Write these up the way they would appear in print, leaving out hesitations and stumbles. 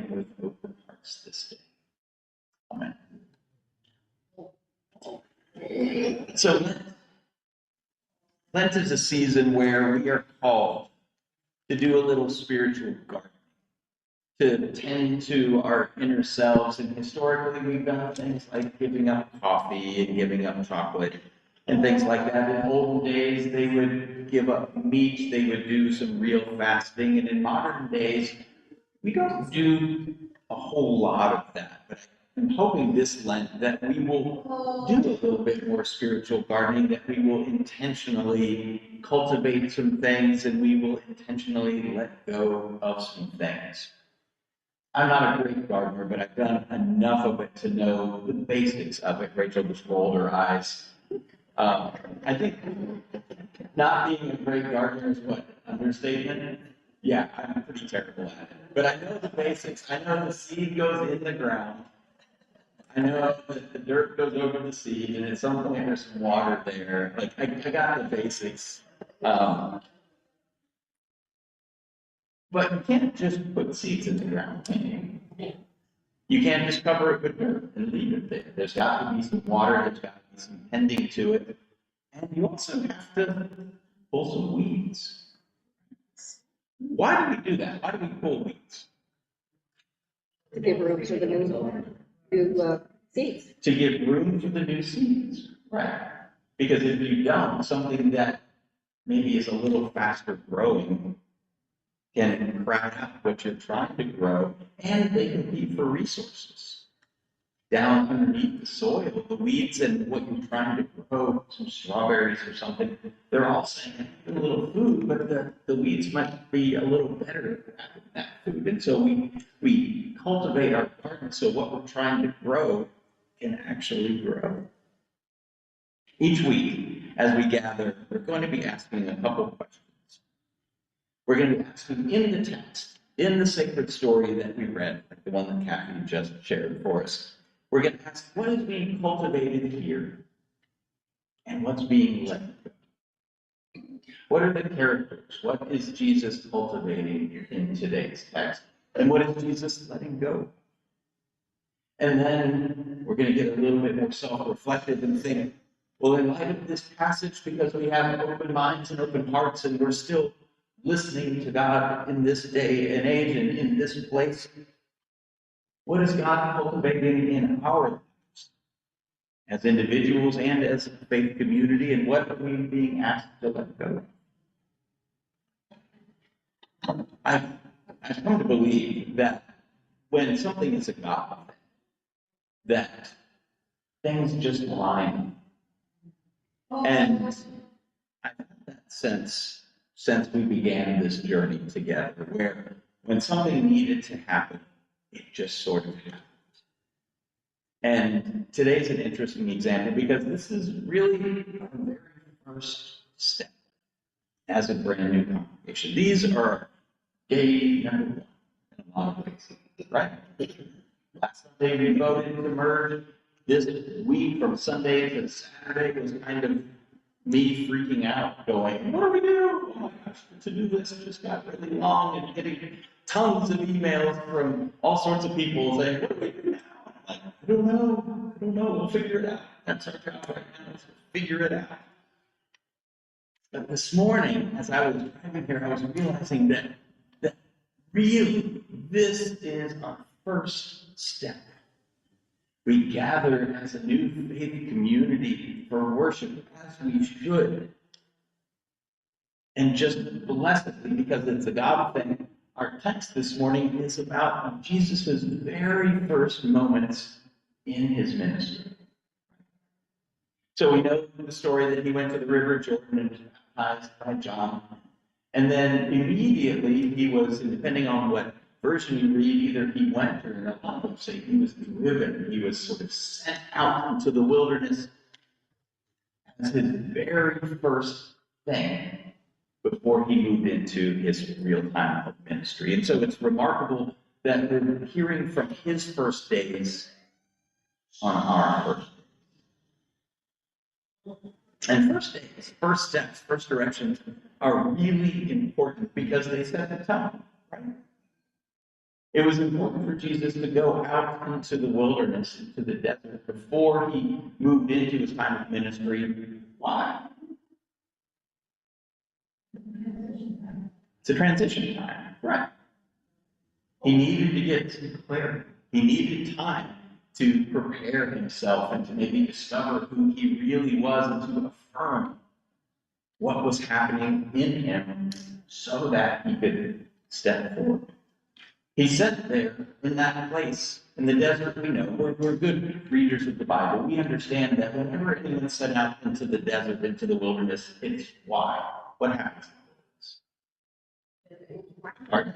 with open hearts this day. Amen. So Lent is a season where we are called to do a little spiritual gardening, to tend to our inner selves. And historically, we've done things like giving up coffee and giving up chocolate and things like that. In olden days, they would give up meat, they would do some real fasting. And in modern days, we don't do a whole lot of that. But I'm hoping this Lent that we will do a little bit more spiritual gardening, that we will intentionally cultivate some things and we will intentionally let go of some things. I'm not a great gardener, but I've done enough of it to know the basics of it. Rachel just rolled her eyes. I think not being a great gardener is what? Understatement? Yeah, I'm pretty terrible at it. But I know the basics. I know the seed goes in the ground. I know that the dirt goes over the seed, and at some point there's some water there. Like, I got the basics. But you can't just put seeds in the ground, can you? You can't just cover it with dirt and leave it there. There's got to be some water, there's got to be some tending to it. And you also have to pull some weeds. Why do we do that? Why do we pull weeds? To give room for the new seeds. To give room for the new seeds, right? Because if you don't, something that maybe is a little faster growing can crowd out what you're trying to grow, and they compete for resources. Down underneath the soil, the weeds and what you're trying to grow, some strawberries or something, they're all saying a little food, but the weeds might be a little better at that food. And so we cultivate our garden so what we're trying to grow can actually grow. Each week, as we gather, we're going to be asking a couple of questions. We're going to be asking in the text, in the sacred story that we read, like the one that Kathy just shared for us. We're going to ask, what is being cultivated here? And what's being let go? What are the characters? What is Jesus cultivating in today's text? And what is Jesus letting go? And then we're going to get a little bit more self-reflective and think, well, in light of this passage, because we have open minds and open hearts, and we're still listening to God in this day and age and in this place, what is God cultivating in our lives as individuals and as a faith community, and what are we being asked to let go of? I've come to believe that when something is a God, that things just line. And I've had that sense since we began this journey together, where when something needed to happen, it just sort of happened. And today's an interesting example because this is really our very first step as a brand new congregation. These are day number one in a lot of ways, right? Last Sunday we voted to merge. This week from Sunday to Saturday was kind of me freaking out, going, what do we do? Oh my gosh, the to-do list just got really long, and getting tons of emails from all sorts of people saying, what do we do now? I'm like, I don't know, we'll figure it out. That's our job right now, is to figure it out. But this morning, as I was driving here, I was realizing that really, this is our first step. We gather as a new faith community for worship, as we should. And just blessedly, because it's a God thing, our text this morning is about Jesus' very first moments in his ministry. So we know the story that he went to the River Jordan and was baptized by John. And then immediately he was, depending on what version you read, either he went, or a lot of them say he was driven. He was sort of sent out into the wilderness as his very first thing before he moved into his real time of ministry. And so it's remarkable that we're hearing from his first days on our first days. And first days, first steps, first directions are really important because they set the tone, right? It was important for Jesus to go out into the wilderness, into the desert, before he moved into his time of ministry. Why? It's a transition time, right? He needed to get some clarity. He needed time to prepare himself and to maybe discover who he really was and to affirm what was happening in him so that he could step forward. He sat there in that place in the desert. We know we're good readers of the Bible. We understand that whenever anyone set out into the desert, into the wilderness, it's why. What happens? Pardon?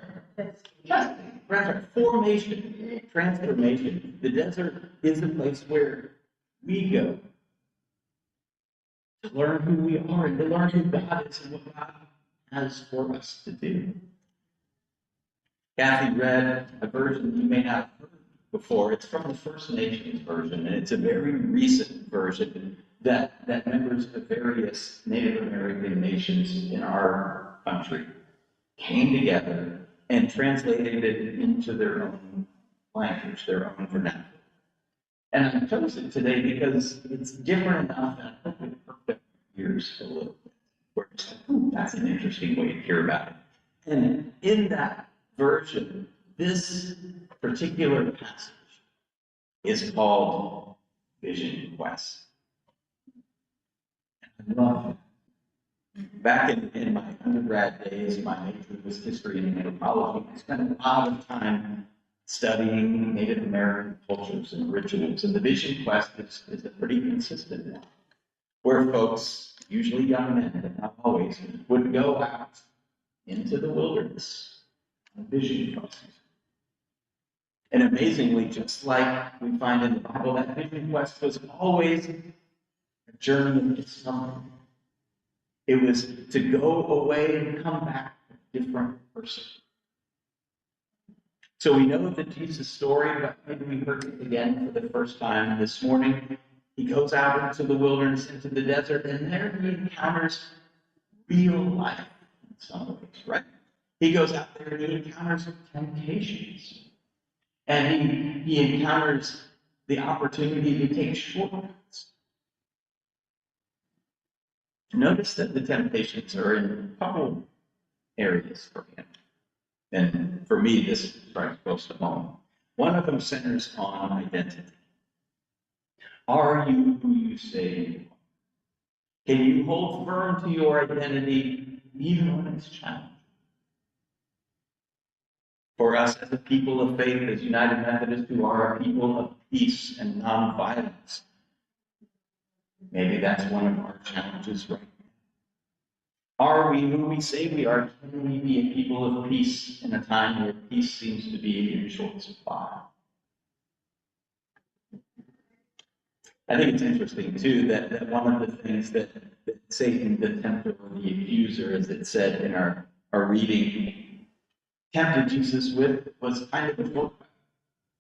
Formation, transformation. The desert is a place where we go to learn who we are and to learn who God is and what God has for us to do. Kathy read a version you may not have heard before. It's from the First Nations version, and it's a very recent version that members of various Native American nations in our country came together and translated it into their own language, their own vernacular. And I chose it today because it's different enough that I hope it perked up your ears a little bit. Where it's like, ooh, that's an interesting way to hear about it. And in that version, this particular passage is called Vision Quest. I love it. Back in my undergrad days, my major was history and anthropology. I spent a lot of time studying Native American cultures and rituals, and the Vision Quest is a pretty consistent one, where folks, usually young men, but not always, would go out into the wilderness on vision quest. And amazingly, just like we find in the Bible, that vision quest was always a journey of discovery. It was to go away and come back a different person. So we know the Jesus story, but maybe we heard it again for the first time this morning. He goes out into the wilderness, into the desert, and there he encounters real life in some ways, right? He goes out there and he encounters temptations. And he encounters the opportunity to take shortcuts. Notice that the temptations are in a couple areas for him. And for me, this strikes close to home. One of them centers on identity. Are you who you say you are? Can you hold firm to your identity even when it's challenging? For us as a people of faith, as United Methodists, who are a people of peace and nonviolence, maybe that's one of our challenges right now. Are we who we say we are? Can we be a people of peace in a time where peace seems to be in short supply? I think it's interesting, too, that one of the things that Satan, the tempter, or the accuser, as it said in our reading, tempted Jesus with was kind of a shortcut.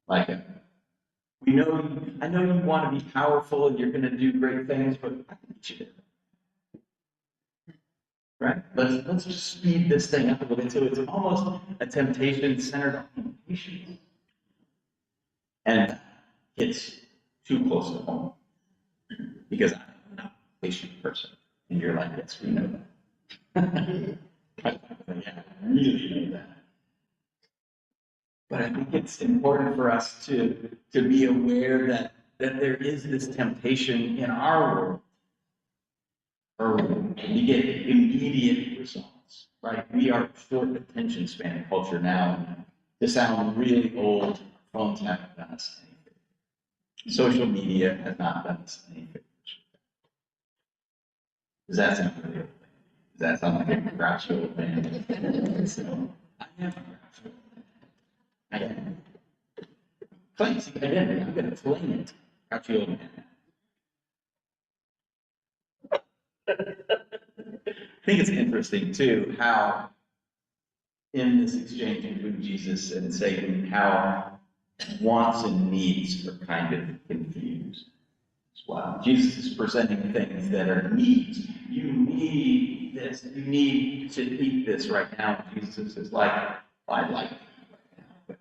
Like, I know you want to be powerful and you're going to do great things, but I can get you there. Right? Let's just speed this thing up a little bit. So it's almost a temptation centered on patience. And it's too close to home. Because I'm not a patient person. And you're like, yes, we know that. Yeah, I really know that. But I think it's important for us to be aware that there is this temptation in our world. Or we get immediate results, right? We are short attention span culture now. And to sound really old, phones haven't done us anything. Social media has not done us anything. Does that sound really old? Does that sound like a grouchy old man? So, I am a grouchy old man. I am. Claims the identity. I'm going to claim it. Grouchy old man. I think it's interesting, too, how in this exchange between Jesus and Satan, how wants and needs are kind of confused as well. Jesus is presenting things that are needs. You need this. You need to eat this right now. Jesus is like, I'd like to eat right now, but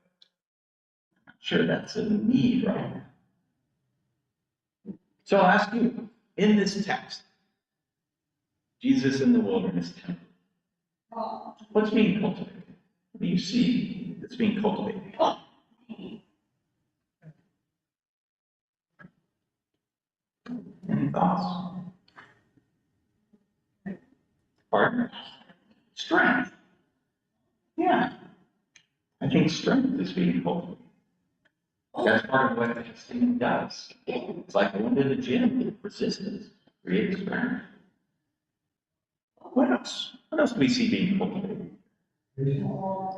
sure that's a need right now. So I'll ask you, in this text, Jesus in the wilderness temple, what's being cultivated? What do you see that's being cultivated? Any thoughts? Partner? Strength. Yeah. I think strength is being cultivated. That's part of what fasting does. It's like going to the gym, resistance, creates strength. What else? What else do we see being cultivated?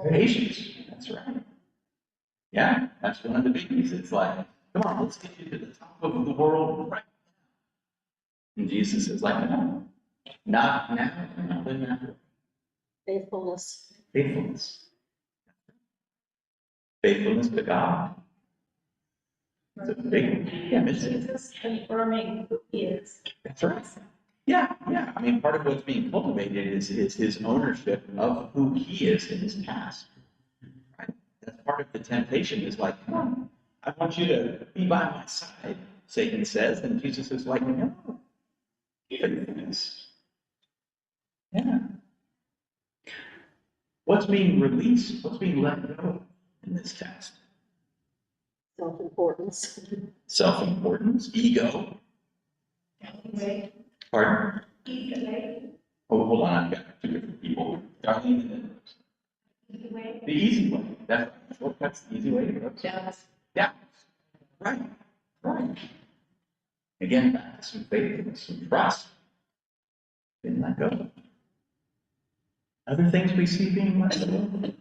Patience. That's right. Yeah, that's one of the biggies. It's like, come on, let's get you to the top of the world right now. And Jesus is like, no, not now, not in that way. Faithfulness. Faithfulness. Faithfulness to God. It's a big one. Yeah, Jesus confirming who he is. that's right. Yeah. I mean, part of what's being cultivated is his ownership of who he is in his past. Right? That's part of the temptation is like, come on, I want you to be by my side, Satan says, and Jesus is like, no. Faithfulness. Yeah. What's being released? What's being let go in this text? Self-importance. Self-importance, ego. Way. Pardon? Easy Oh, hold on, I've got two different people. Darlene and then way. the easy way. That's right. Shortcut's the easy way to go. Yes. Yeah. Right. Again, back to some faithfulness, some trust. Didn't let go. Other things we see being let go.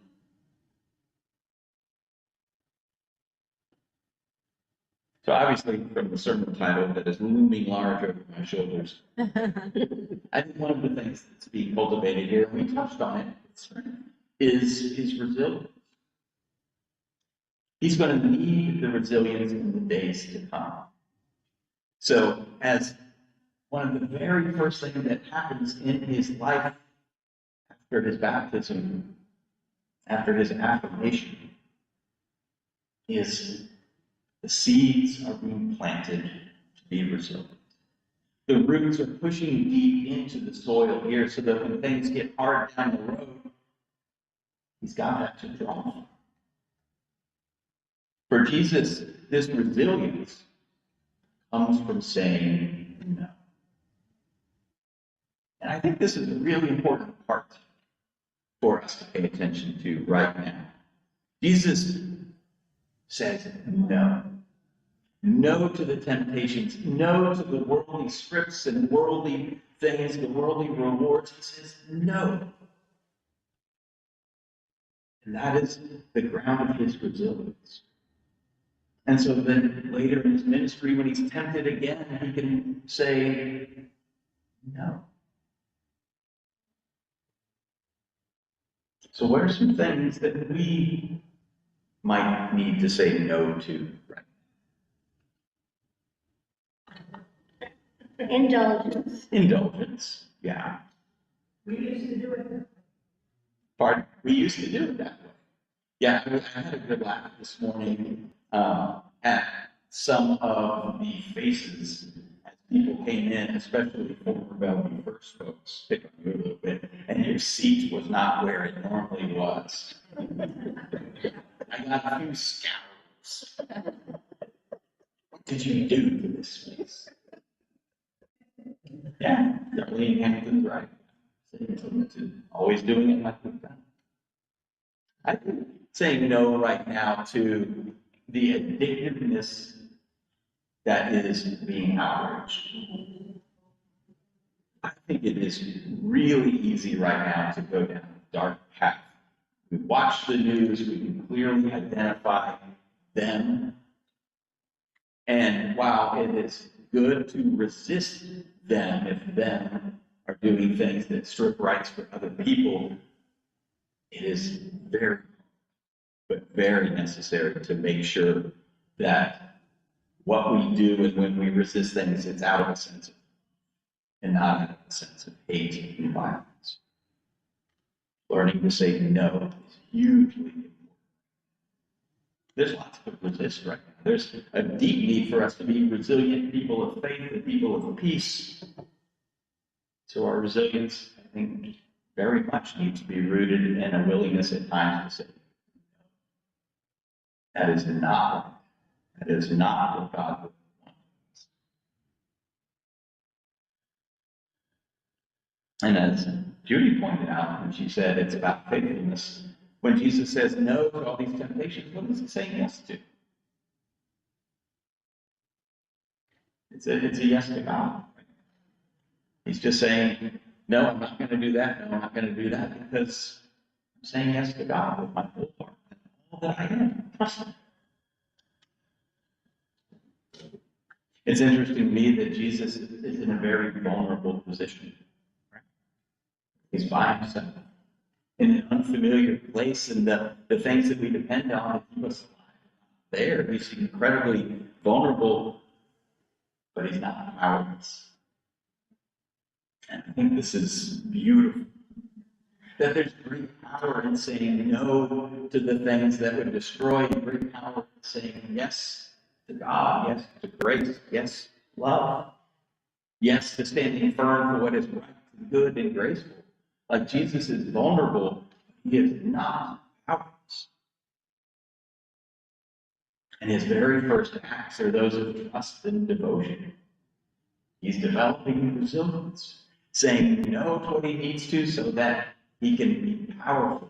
So obviously, from the sermon title that is looming large over my shoulders, I think one of the things that's being cultivated here, and we touched on it, is his resilience. He's going to need the resilience in the days to come. So, as one of the very first things that happens in his life after his baptism, after his affirmation, is the seeds are being planted to be resilient. The roots are pushing deep into the soil here so that when things get hard down the road, he's got that to draw from. For Jesus, this resilience comes from saying no. And I think this is a really important part for us to pay attention to right now. Jesus says no. No to the temptations, no to the worldly scripts and worldly things, the worldly rewards. He says no. And that is the ground of his resilience. And so then later in his ministry, when he's tempted again, he can say no. So what are some things that we might need to say no to right now? Indulgence. Indulgence, yeah. We used to do it. Pardon? We used to do it that way. Yeah, I had a good laugh this morning at some of the faces as people came in, especially former Bellevue First folks, pick on you a little bit, and your seat was not where it normally was. I got a few scowls. What did you do to this space? Yeah, Darlene Hampton's right. Always doing it like we've done. I think saying no right now to the addictiveness that is being outraged. I think it is really easy right now to go down a dark path. We watch the news, we can clearly identify them. And while it is good to resist them if them are doing things that strip rights for other people, it is very, but very necessary to make sure that what we do and when we resist things, it's out of a sense of, and not out of a sense of hate and violence. Learning to say no is hugely important. There's lots of resist right now. There's a deep need for us to be resilient people of faith and people of peace. So our resilience, I think, very much needs to be rooted in a willingness at times to say, that is not what God would want. And as Judy pointed out, when she said it's about faithfulness, when Jesus says no to all these temptations, what is he saying yes to? It's a yes to God. He's just saying, no, I'm not going to do that. No, I'm not going to do that because I'm saying yes to God with my whole heart and all that I am. Trust him. It's interesting to me that Jesus is in a very vulnerable position. Right? He's by himself in an unfamiliar place, and the things that we depend on to keep us alive there. He's incredibly vulnerable, but he's not powerless. And I think this is beautiful. That there's great power in saying no to the things that would destroy, and great power in saying yes to God, yes to grace, yes to love, yes to standing firm for what is right and good and graceful. Like Jesus is vulnerable, he is not powerless. And his very first acts are those of trust and devotion. He's developing resilience, saying no to what he needs to so that he can be powerful,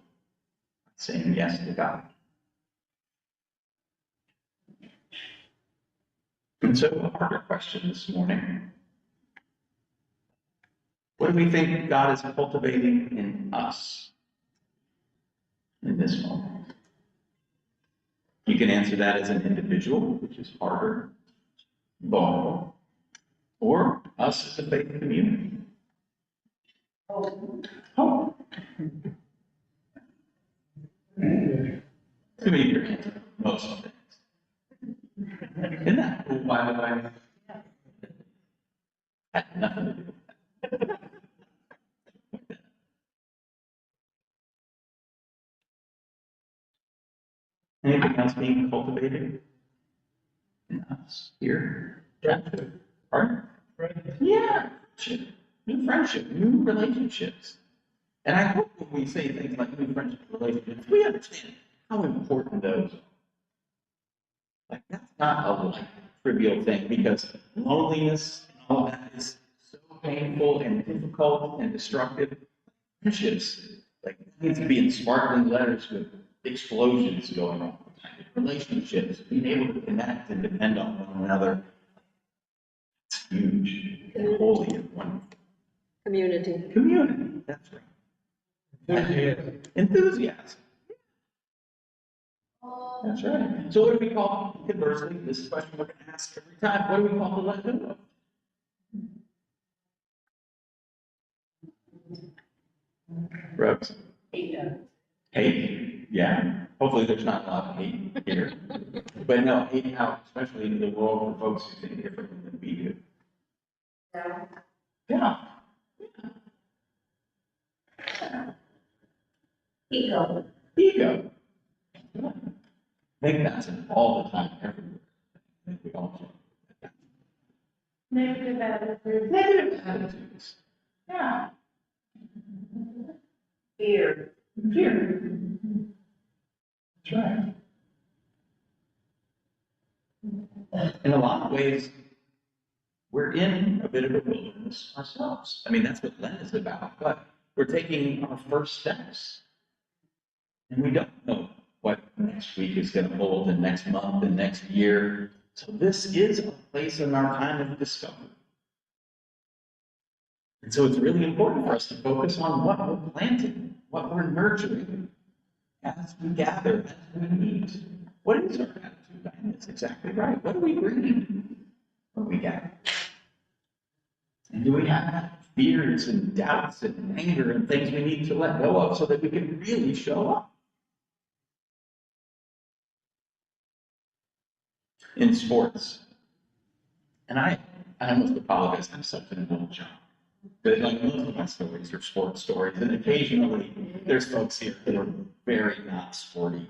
saying yes to God. And so a harder question this morning. What do we think God is cultivating in us in this moment? You can answer that as an individual, which is harder, vulnerable, or us as a faith community. Hope. To me, your answer most things. Isn't that cool, by the way? Had nothing to do with that. Anything else being cultivated in us here? Pardon? Yeah, friendship, new friendship, new relationships. And I hope when we say things like new friendship relationships, we understand how important those are. Like, that's not a light, trivial thing, because loneliness and all that is so painful and difficult and destructive. Friendships, like, needs to be in sparkling letters with explosions going on. Relationships, being able to connect and depend on one another, it's huge and holy and wonderful. Community. Community, that's right. Enthusiasm. That's right. So what do we call, conversely, this is a question we're going to ask every time, what do we call the let go of? Rose? Hate. Yeah. Hopefully there's not a lot of hate here. But no, hate out, especially in the world for folks who think differently than we do. Yeah. Ego. Ego. I think that's an all the time, everywhere. I think we all do. Negative attitude. Negative attitudes. Yeah. Fear. Fear. That's right. In a lot of ways, we're in a bit of a wilderness ourselves. I mean, that's what Lent is about, but we're taking our first steps. And we don't know what next week is going to hold, and next month, and next year. So this is a place in our time of discovery. And so it's really important for us to focus on what we're planting, what we're nurturing as we gather, as we meet. What is our attitude? Diane is exactly right. What are we bringing when we gather? And do we have fears and doubts and anger and things we need to let go of so that we can really show up? In sports. And I almost apologize, I'm such an old John. But like most of my stories are sports stories, and occasionally there's folks here who are very not sporty.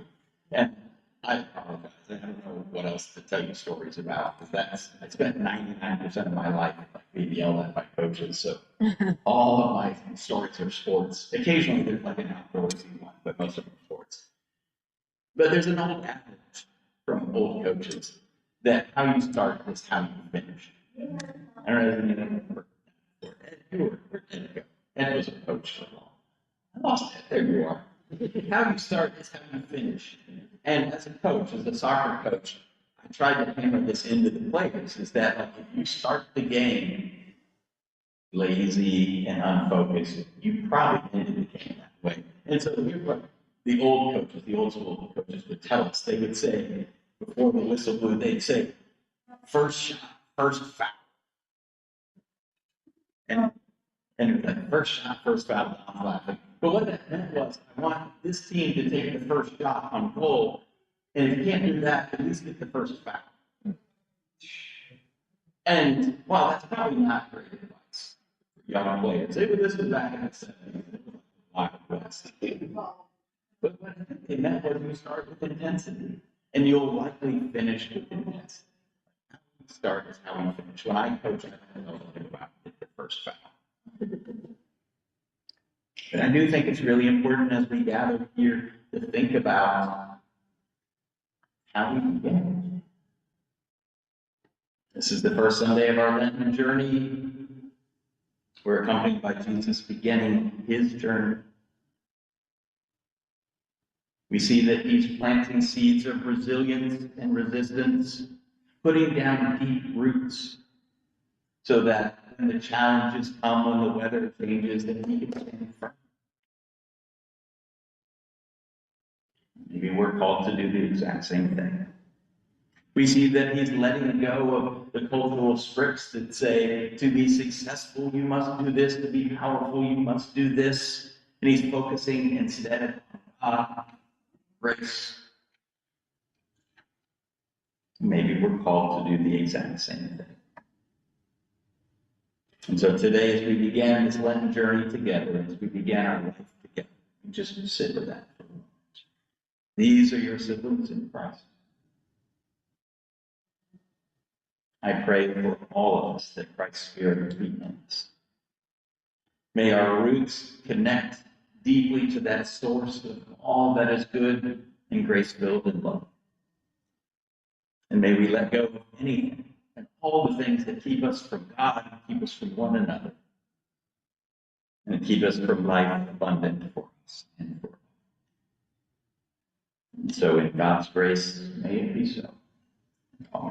And I apologize. I don't know what else to tell you stories about, because I spent 99% of my life being yelled at by coaches. So all of my stories are sports. Occasionally there's like an outdoorsy one, but most of them are sports. But there's an old adage from old coaches that how you start is how you finish. I don't know if you know where Ed go. Ed was a coach for long. I lost it. There you are. How you start is how you finish. And as a coach, as a soccer coach, I tried to hammer this into the players, is that like, if you start the game lazy and unfocused, you probably ended the game that way. And so here's what the old coaches, the old school coaches would tell us. They would say, before the whistle blew, they'd say, first shot, first foul. And it was like, first shot, first foul, I'm laughing. But what that meant was, I want this team to take the first shot on goal, and if you can't do that, at least get the first foul. And while that's probably not great advice for young players, this was back in the 70s, Wild West. But what I think they meant was you start with intensity, and you'll likely finish with intensity. How you start is how you finish. When I coach, I don't know anything about the first foul. But I do think it's really important as we gather here to think about how we begin. This is the first Sunday of our Lenten journey. We're accompanied by Jesus beginning his journey. We see that he's planting seeds of resilience and resistance, putting down deep roots so that when the challenges come, when the weather changes, that he can stand firm. Maybe we're called to do the exact same thing. We see that he's letting go of the cultural scripts that say, to be successful, you must do this. To be powerful, you must do this. And he's focusing instead on grace. Maybe we're called to do the exact same thing. And so today, as we began this Lenten journey together, as we began our life together, we just sit with that for a moment. These are your siblings in Christ. I pray for all of us that Christ's Spirit would be in us. May our roots connect deeply to that source of all that is good and grace-filled and love. And may we let go of anything and all the things that keep us from God and keep us from one another, and keep us from life abundant for us and for us. And so in God's grace, may it be so. Amen.